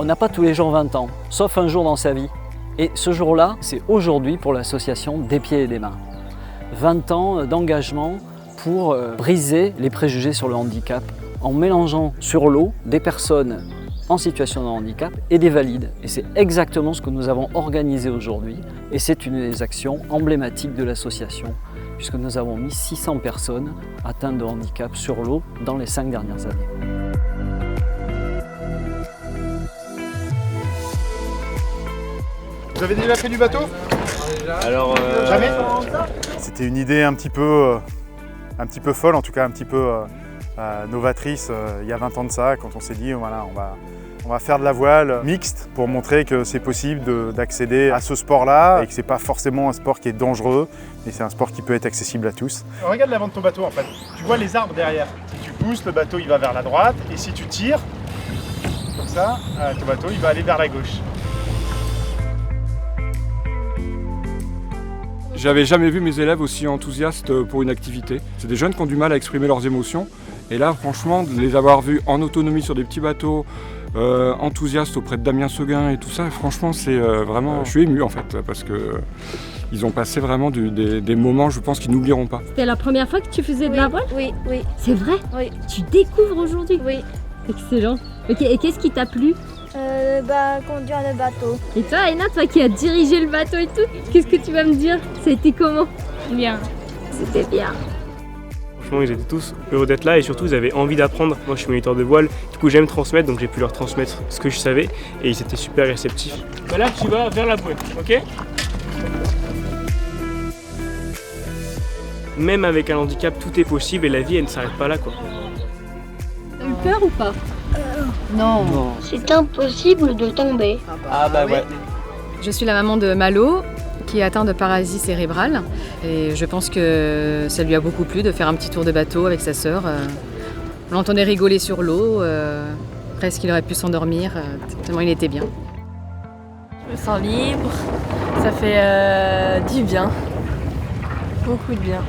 On n'a pas tous les jours 20 ans, sauf un jour dans sa vie. Et ce jour-là, c'est aujourd'hui pour l'association Des Pieds et des Mains. 20 ans d'engagement pour briser les préjugés sur le handicap en mélangeant sur l'eau des personnes en situation de handicap et des valides. Et c'est exactement ce que nous avons organisé aujourd'hui. Et c'est une des actions emblématiques de l'association, puisque nous avons mis 600 personnes atteintes de handicap sur l'eau dans les 5 dernières années. Vous avez déjà fait du bateau? Alors, jamais? C'était une idée un petit peu folle, en tout cas un petit peu novatrice il y a 20 ans de ça, quand on s'est dit voilà, on va faire de la voile mixte pour montrer que c'est possible d'accéder à ce sport-là et que c'est pas forcément un sport qui est dangereux, mais c'est un sport qui peut être accessible à tous. Regarde l'avant de ton bateau en fait. Tu vois les arbres derrière. Si tu pousses, le bateau il va vers la droite, et si tu tires, comme ça, ton bateau il va aller vers la gauche. J'avais jamais vu mes élèves aussi enthousiastes pour une activité. C'est des jeunes qui ont du mal à exprimer leurs émotions. Et là, franchement, de les avoir vus en autonomie sur des petits bateaux, enthousiastes auprès de Damien Seguin et tout ça, franchement, c'est vraiment... Je suis ému en fait, parce que ils ont passé vraiment des moments, je pense, qu'ils n'oublieront pas. C'était la première fois que tu faisais de la voile? Oui. C'est vrai? Oui. Tu découvres aujourd'hui? Oui. Excellent. Ok, et qu'est-ce qui t'a plu? Conduire le bateau. Et toi, Aina, toi qui as dirigé le bateau et tout, qu'est-ce que tu vas me dire? Ça a été comment? Bien. C'était bien. franchement, ils étaient tous heureux d'être là et surtout, ils avaient envie d'apprendre. Moi, je suis moniteur de voile, du coup, j'aime transmettre, donc j'ai pu leur transmettre ce que je savais et ils étaient super réceptifs. Bah là, tu vas vers la bouée, ok? Même avec un handicap, tout est possible et la vie, elle ne s'arrête pas là, quoi. T'as eu peur ou pas? Non. C'est impossible de tomber. Ah bah ouais. Je suis la maman de Malo, qui est atteint de paralysie cérébrale. Et je pense que ça lui a beaucoup plu de faire un petit tour de bateau avec sa sœur. On l'entendait rigoler sur l'eau, presque il aurait pu s'endormir, tellement il était bien. Je me sens libre, ça fait du bien, beaucoup de bien.